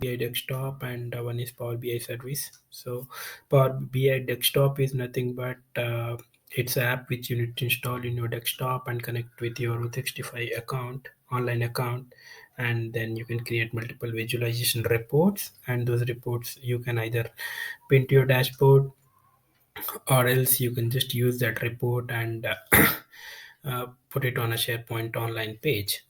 BI desktop and one is Power BI service. So Power BI desktop is nothing but it's an app which you need to install in your desktop and connect with your 365 account, online account, and then you can create multiple visualization reports. And those reports you can either pin to your dashboard, or else you can just use that report and put it on a SharePoint online page.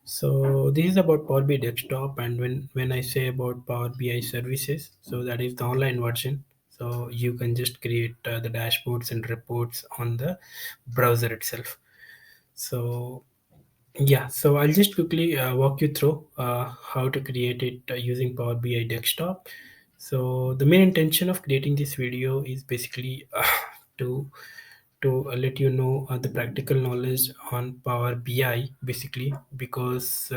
So this is about Power BI desktop, and when I say about Power BI services, so that is the online version. So you can just create the dashboards and reports on the browser itself. So yeah, so I'll just quickly walk you through how to create it using Power BI desktop. So the main intention of creating this video is basically to let you know the practical knowledge on Power BI, basically because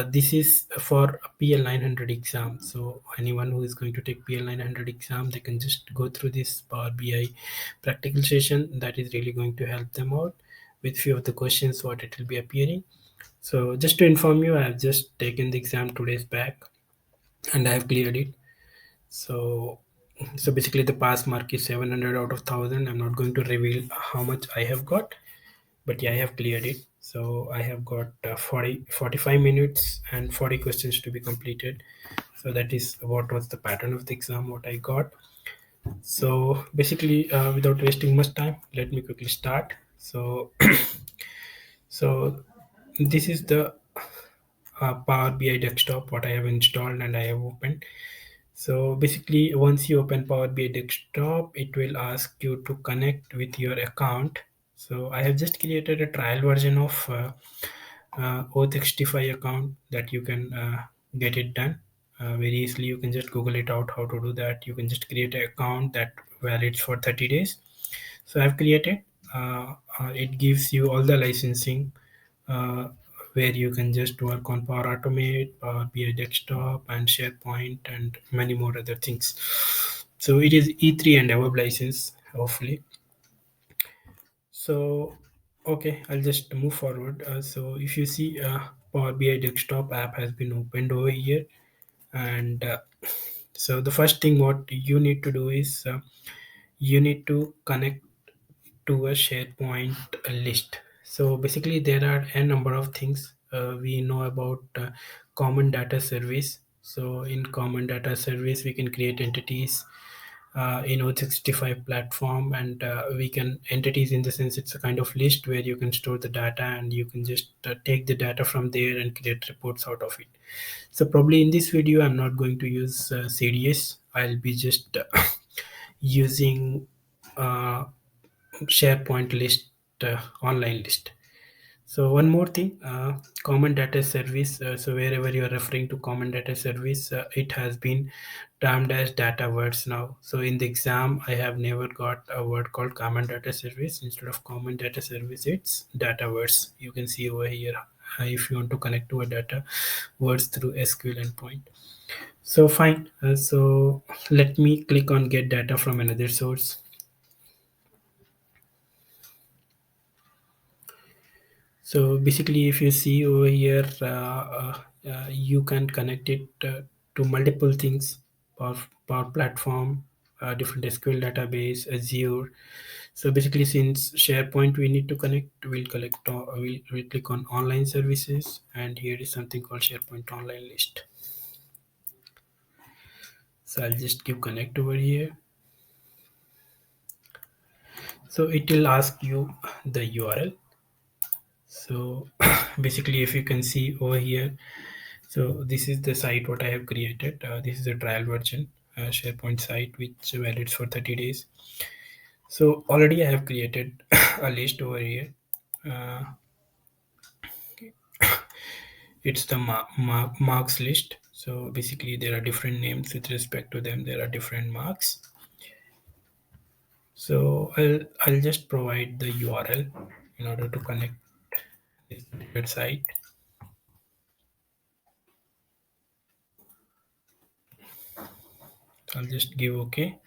this is for PL 900 exam. So anyone who is going to take PL 900 exam, they can just go through this Power BI practical session. That is really going to help them out with few of the questions what it will be appearing. So just to inform you, I have just taken the exam 2 days back and I have cleared it. So basically the pass mark is 700 out of 1000. I'm not going to reveal how much I have got, but yeah, I have cleared it. So I have got 45 minutes and 40 questions to be completed. So that is what was the pattern of the exam what I got. So basically, without wasting much time, let me quickly start. So this is the Power BI desktop what I have installed and I have opened. So basically, once you open Power BI desktop, it will ask you to connect with your account. So I have just created a trial version of O365 account that you can get it done very easily. You can just Google it out how to do that. You can just create an account that valids for 30 days. So I've created. It gives you all the licensing uh, where you can just work on Power Automate, Power BI Desktop, and SharePoint, and many more other things. So it is E3 and above license, hopefully. So, okay, I'll just move forward. So if you see, Power BI Desktop app has been opened over here, and so the first thing what you need to do is you need to connect to a SharePoint list. So basically, there are a number of things we know about common data service. So in common data service, we can create entities in O365 platform, and we can entities in the sense it's a kind of list where you can store the data and you can just take the data from there and create reports out of it. So probably in this video, I'm not going to use CDS. I'll be just using uh, SharePoint list, online list. So one more thing, common data service. So wherever you are referring to common data service, it has been termed as data words now. So in the exam, I have never got a word called common data service. Instead of common data service, it's data words. You can see over here if you want to connect to a data words through SQL endpoint. So fine. So let me click on get data from another source. So basically, if you see over here, you can connect it to multiple things: Power, Power Platform, different SQL database, Azure. So basically, since SharePoint we need to connect, we'll click on Online Services, and here is something called SharePoint Online List. So I'll just give connect over here. So it will ask you the URL. So basically, if you can see over here, so this is the site what I have created. This is a trial version SharePoint site which validates for 30 days. So already I have created a list over here. Uh, it's the marks list. So basically there are different names with respect to them. There are different marks. So I'll just provide the URL in order to connect this website. I'll just give OK.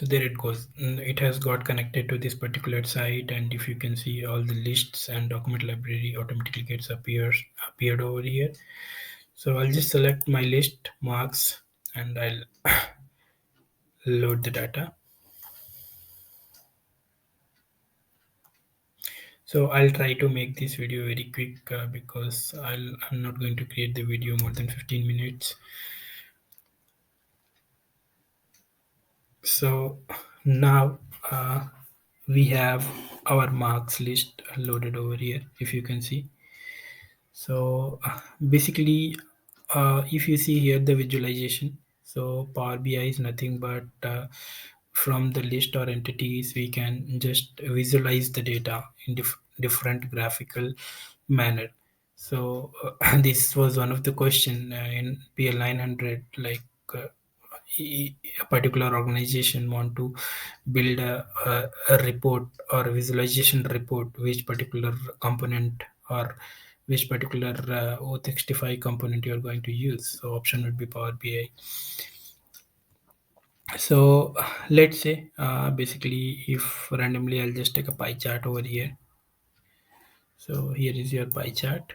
So there it goes. It has got connected to this particular site, and if you can see, all the lists and document library automatically gets appeared over here. So I'll just select my list marks and I'll load the data. So I'll try to make this video very quick because I'm not going to create the video more than 15 minutes. So now we have our marks list loaded over here, if you can see. So basically, if you see here the visualization, so Power BI is nothing but from the list or entities, we can just visualize the data in different graphical manner. So this was one of the question in PL 900, like uh, a particular organization want to build a report or a visualization report, which particular component or which particular O65 component you're going to use. So option would be Power BI. So let's say basically if randomly I'll just take a pie chart over here. So here is your pie chart.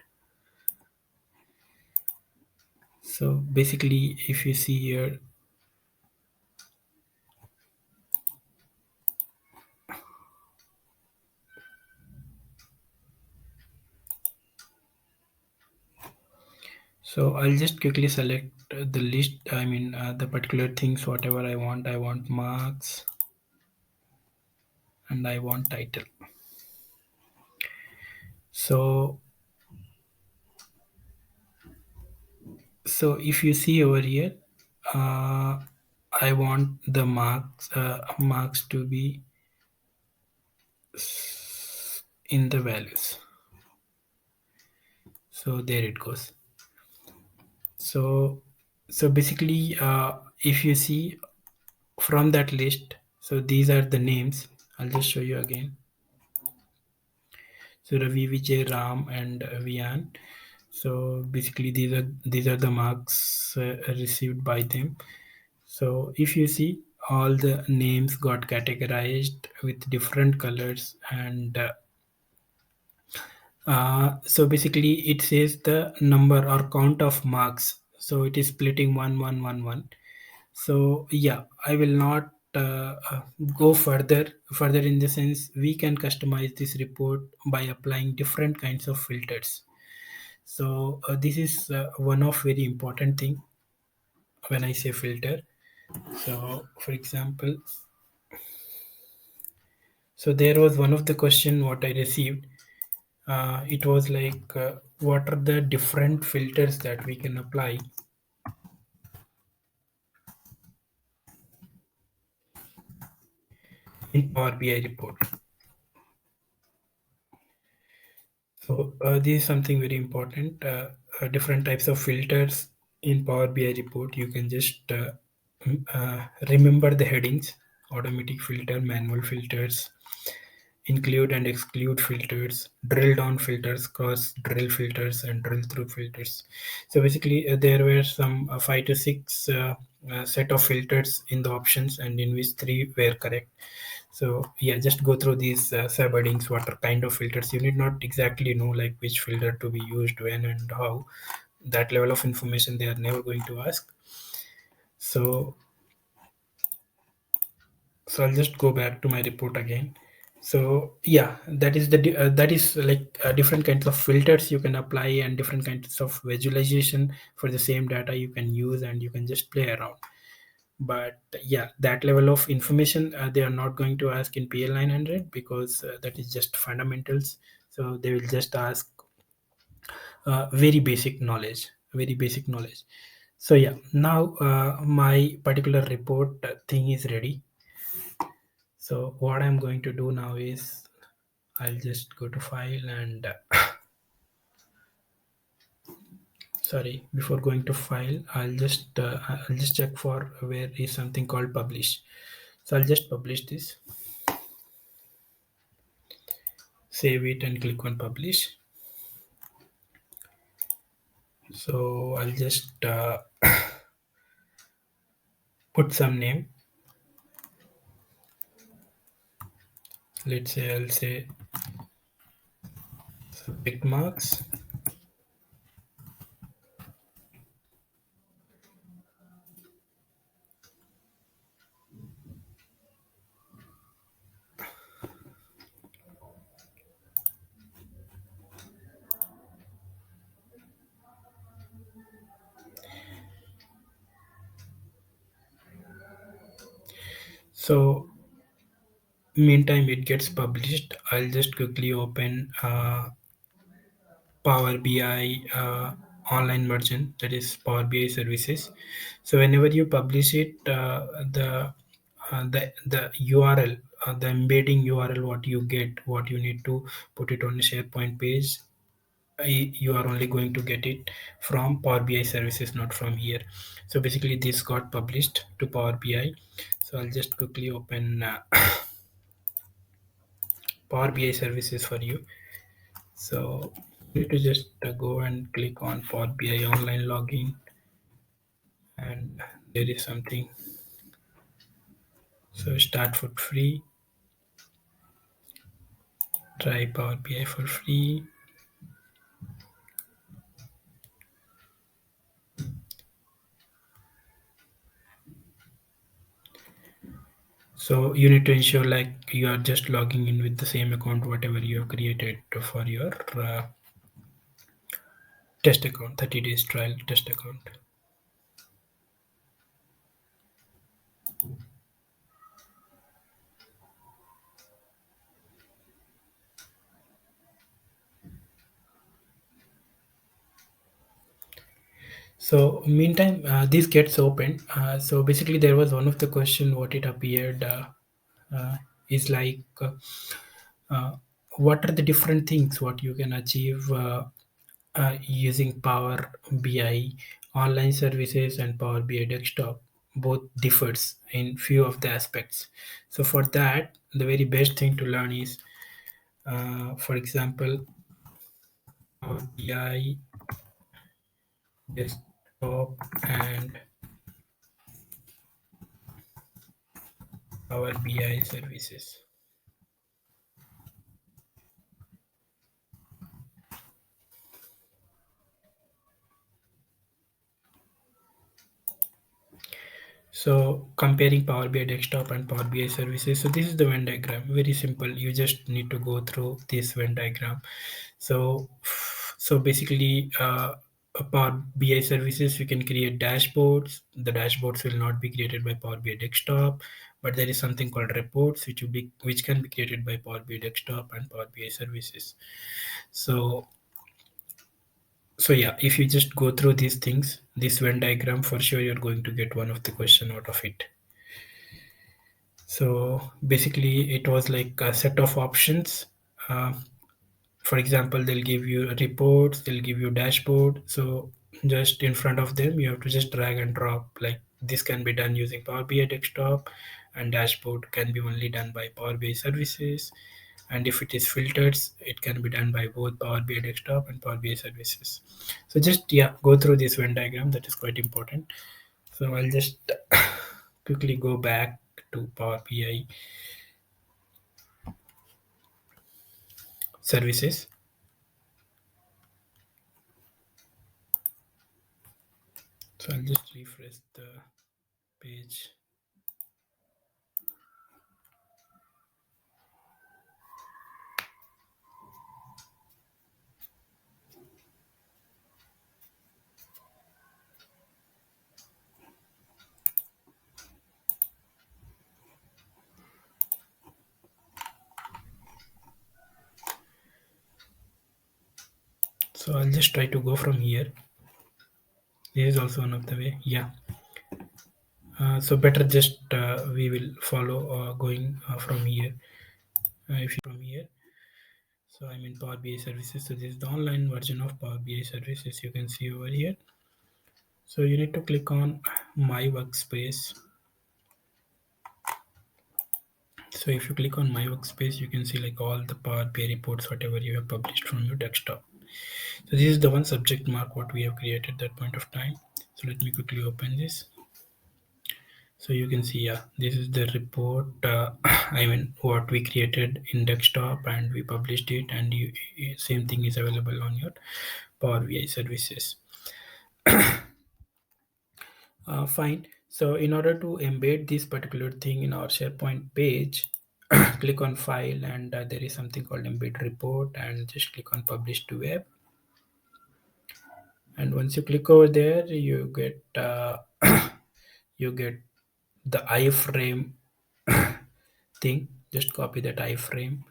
So basically if you see here, so I'll just quickly select the list, I mean the particular things whatever I want marks and I want title. So so if you see over here, uh, I want the marks to be in the values. So there it goes. So so basically if you see from that list, so these are the names. I'll just show you again. So Ravi, Vijay, Ram, and Vian. So basically these are the marks received by them. So if you see, all the names got categorized with different colors, and so basically it says the number or count of marks. So it is splitting 1 1 1 1. So yeah, I will not go further in the sense we can customize this report by applying different kinds of filters. So this is one of very important thing when I say filter. So for example, so there was one of the question what I received. It was like what are the different filters that we can apply in Power BI report. So this is something very important. Different types of filters in Power BI report. You can just remember the headings: automatic filter, manual filters, include and exclude filters, drill down filters, cross drill filters, and drill through filters. So basically, there were some 5 to 6 set of filters in the options, and in which 3 were correct. So yeah, just go through these subheadings. What are kind of filters? You need not exactly know like which filter to be used when and how. That level of information they are never going to ask. So so I'll just go back to my report again. So yeah, that is like different kinds of filters you can apply and different kinds of visualization for the same data you can use, and you can just play around. But yeah, that level of information they are not going to ask in PL 900 because that is just fundamentals. So they will just ask very basic knowledge. So yeah, now my particular report thing is ready. So what I'm going to do now is I'll just go to file and sorry, before going to file, I'll just check for where is something called publish. So I'll just publish this, save it, and click on publish. So I'll just put some name. let's say I'll say subject marks. So meantime it gets published, I'll just quickly open Power BI online version, that is Power BI services. So whenever you publish it, the URL, the embedding URL, what you get, what you need to put it on a SharePoint page, you are only going to get it from Power BI services, not from here. So basically, this got published to Power BI. So I'll just quickly open Power BI services for you. So you need to just go and click on Power BI online login, and there is something. So start for free, try Power BI for free. So you need to ensure like you are just logging in with the same account whatever you have created for your test account, 30 days trial test account. So meantime, this gets open. So basically, there was one of the question what it appeared uh, is like, uh, what are the different things what you can achieve using Power BI online services and Power BI desktop. Both differs in few of the aspects. So for that, the very best thing to learn is, for example, Power BI desktop and Power BI services. So comparing Power BI desktop and Power BI services. So this is the Venn diagram. Very simple. You just need to go through this Venn diagram. So so basically, Power BI services, you can create dashboards. The dashboards will not be created by Power BI desktop, but there is something called reports, which can be created by Power BI desktop and Power BI services. So so yeah, if you just go through these things, this Venn diagram, for sure you're going to get one of the question out of it. So basically, it was like a set of options. Uh, for example, they'll give you reports, they'll give you dashboard. So just in front of them, you have to just drag and drop. Like this can be done using Power BI desktop, and dashboard can be only done by Power BI services. And if it is filters, it can be done by both Power BI desktop and Power BI services. So just yeah, go through this Venn diagram. That is quite important. So I'll just quickly go back to Power BI services. So I'll just refresh the page. So I'll just try to go from here. This is also one of the way. Yeah. So better just we will follow going from here. If you from here, so I'm in Power BI services. So this is the online version of Power BI services. You can see over here. So you need to click on My Workspace. So if you click on My Workspace, you can see like all the Power BI reports, whatever you have published from your desktop. So this is the one subject mark what we have created at that point of time. So let me quickly open this. So you can see, yeah, this is the report. I mean, what we created in desktop and we published it, and same thing is available on your Power BI services. Fine. So in order to embed this particular thing in our SharePoint page, click on File, and there is something called Embed Report, and just click on Publish to Web. And once you click over there, you get you get the iframe thing. Just copy that iframe.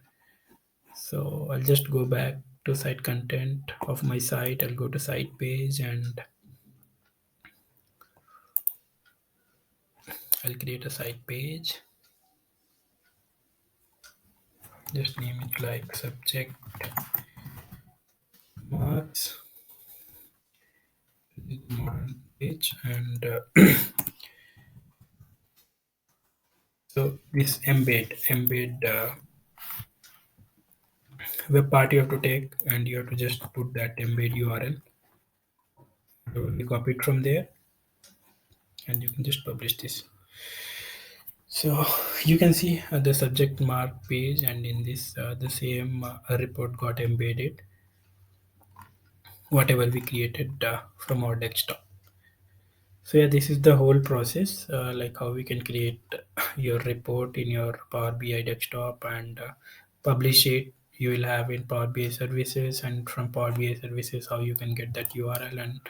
So I'll just go back to site content of my site. I'll go to site page and I'll create a site page. Just name it like subject marks modern page, and so this embed web part you have to take, and you have to just put that embed URL. So you copy it from there, and you can just publish this. So you can see the subject mark page, and in this the same report got embedded, whatever we created from our desktop. So yeah, this is the whole process, like how we can create your report in your Power BI desktop and publish it. You will have in Power BI services, and from Power BI services, how you can get that URL and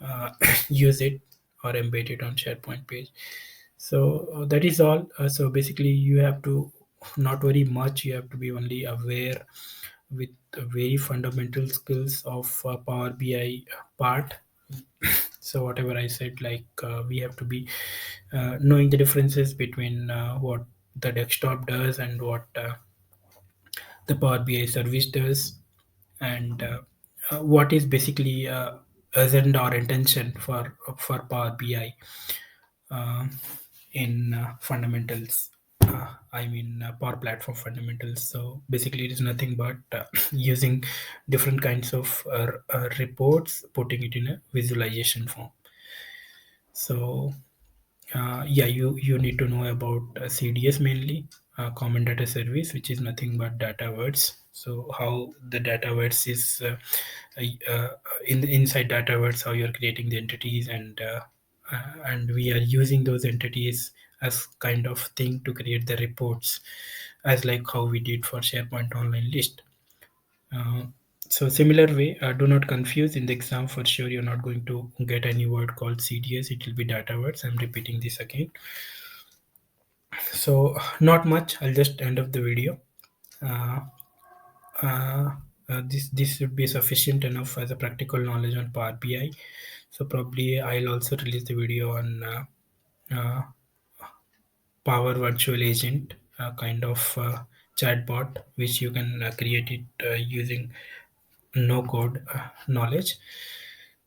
uh, use it or embed it on SharePoint page. So that is all. So basically, you have to not very much. You have to be only aware with very fundamental skills of Power BI part. So whatever I said, like we have to be knowing the differences between what the desktop does and what the Power BI service does, and what is basically agenda or intention for Power BI uh, in fundamentals. I mean, Power Platform fundamentals. So basically, it is nothing but using different kinds of reports, putting it in a visualization form. So yeah, you need to know about CDS mainly, Common Data Service, which is nothing but data words. So how the data words is uh, in the inside data words, how you're creating the entities, and we are using those entities as kind of thing to create the reports, as like how we did for SharePoint online list. uh, so similar way, do not confuse in the exam. For sure, you're not going to get any word called CDS. It will be data words. I'm repeating this again. So not much. I'll just end up the video. Uh, this should be sufficient enough as a practical knowledge on Power BI. So probably I'll also release the video on Power Virtual Agent, kind of chatbot, which you can create it using no code knowledge.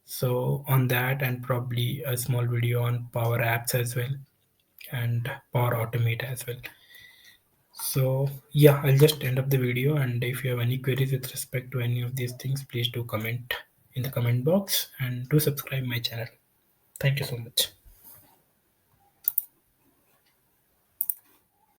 So on that, and probably a small video on Power Apps as well, and Power Automate as well. So yeah, I'll just end up the video, and if you have any queries with respect to any of these things, please do comment in the comment box, and do subscribe my channel. Thank you so much.